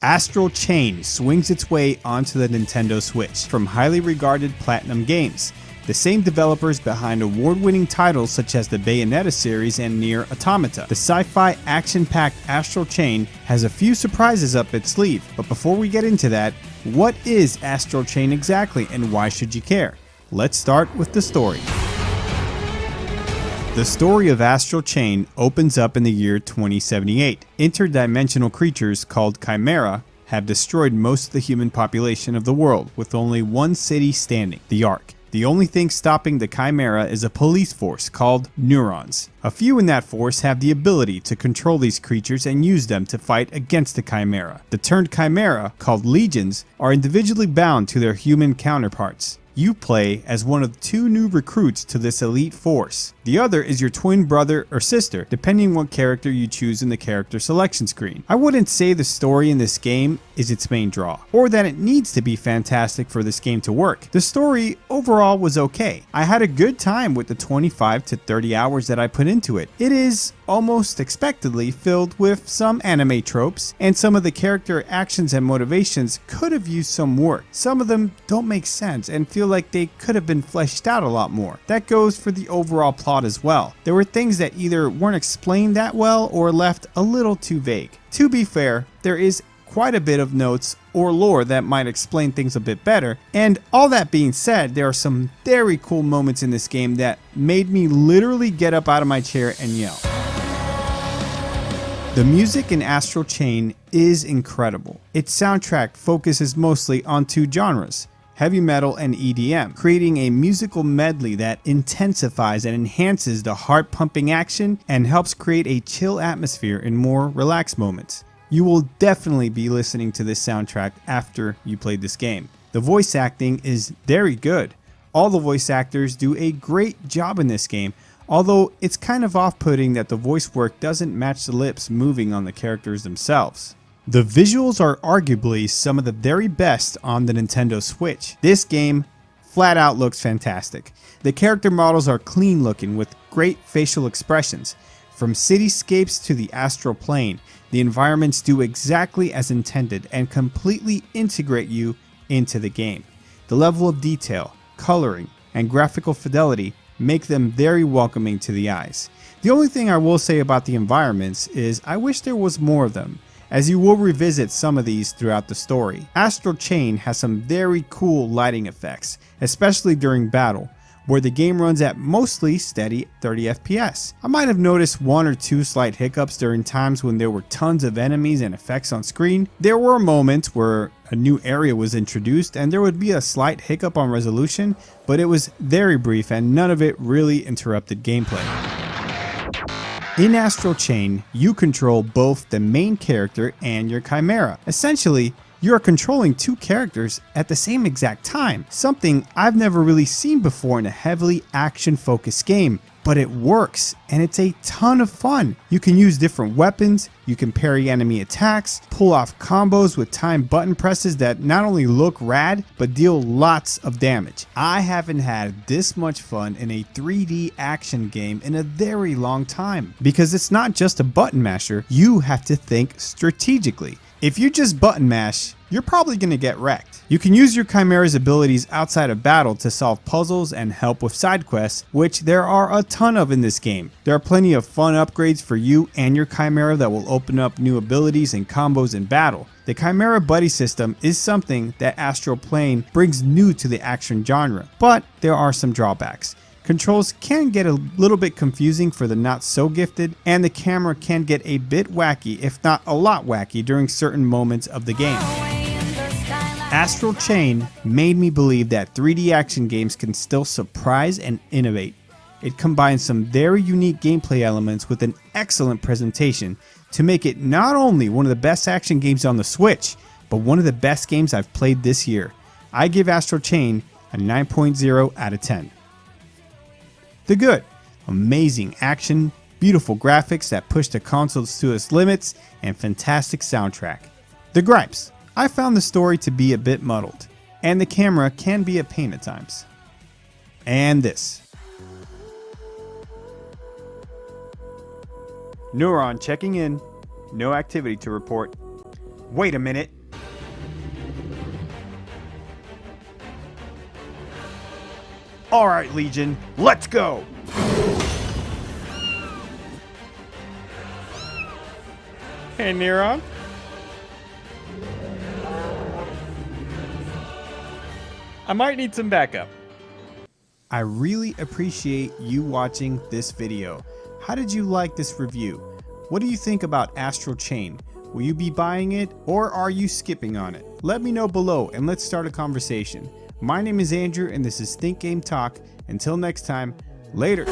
Astral Chain swings its way onto the Nintendo Switch from highly regarded Platinum Games, the same developers behind award-winning titles such as the Bayonetta series and Nier Automata. The sci-fi action-packed Astral Chain has a few surprises up its sleeve, but before we get into that, what is Astral Chain exactly and why should you care? Let's start with the story. The story of Astral Chain opens up in the year 2078. Interdimensional creatures called Chimera have destroyed most of the human population of the world, with only one city standing, the Ark. The only thing stopping the Chimera is a police force called Neurons. A few in that force have the ability to control these creatures and use them to fight against the Chimera. The turned Chimera, called Legions, are individually bound to their human counterparts. You play as one of two new recruits to this elite force. The other is your twin brother or sister, depending what character you choose in the character selection screen. I wouldn't say the story in this game is its main draw, or that it needs to be fantastic for this game to work. The story overall was okay. I had a good time with the 25 to 30 hours that I put into it. It is almost expectedly filled with some anime tropes, and some of the character actions and motivations could have used some work. Some of them don't make sense and feel like they could have been fleshed out a lot more. That goes for the overall plot as well. There were things that either weren't explained that well or left a little too vague. To be fair, there is quite a bit of notes or lore that might explain things a bit better, and all that being said, there are some very cool moments in this game that made me literally get up out of my chair and yell. The music in Astral Chain is incredible. Its soundtrack focuses mostly on two genres, heavy metal and EDM, creating a musical medley that intensifies and enhances the heart-pumping action and helps create a chill atmosphere in more relaxed moments. You will definitely be listening to this soundtrack after you play this game. The voice acting is very good. All the voice actors do a great job in this game, although it's kind of off-putting that the voice work doesn't match the lips moving on the characters themselves. The visuals are arguably some of the very best on the Nintendo Switch. This game flat out looks fantastic. The character models are clean looking with great facial expressions. From cityscapes to the astral plane, the environments do exactly as intended and completely integrate you into the game. The level of detail, coloring, and graphical fidelity make them very welcoming to the eyes. The only thing I will say about the environments is I wish there was more of them, as you will revisit some of these throughout the story. Astral Chain has some very cool lighting effects, especially during battle, where the game runs at mostly steady 30 FPS. I might have noticed one or two slight hiccups during times when there were tons of enemies and effects on screen. There were moments where a new area was introduced and there would be a slight hiccup on resolution, but it was very brief and none of it really interrupted gameplay. In Astral Chain, you control both the main character and your Chimera. Essentially, you are controlling two characters at the same exact time, something I've never really seen before in a heavily action-focused game, but it works and it's a ton of fun. You can use different weapons, you can parry enemy attacks, pull off combos with timed button presses that not only look rad, but deal lots of damage. I haven't had this much fun in a 3D action game in a very long time, because it's not just a button masher, you have to think strategically. If you just button mash, you're probably going to get wrecked. You can use your Chimera's abilities outside of battle to solve puzzles and help with side quests, which there are a ton of in this game. There are plenty of fun upgrades for you and your Chimera that will open up new abilities and combos in battle. The Chimera buddy system is something that Astral Chain brings new to the action genre, but there are some drawbacks. Controls can get a little bit confusing for the not so gifted, and the camera can get a bit wacky, if not a lot wacky, during certain moments of the game. Astral Chain made me believe that 3D action games can still surprise and innovate. It combines some very unique gameplay elements with an excellent presentation to make it not only one of the best action games on the Switch, but one of the best games I've played this year. I give Astral Chain a 9.0 out of 10. The good: amazing action, beautiful graphics that push the consoles to its limits, and fantastic soundtrack. The gripes: I found the story to be a bit muddled, and the camera can be a pain at times. And this. Neuron checking in, no activity to report. Wait a minute. Alright, Legion, let's go! Hey, Neuron. I might need some backup. I really appreciate you watching this video. How did you like this review? What do you think about Astral Chain? Will you be buying it or are you skipping on it? Let me know below and let's start a conversation. My name is Andrew and this is Think Game Talk. Until next time, later.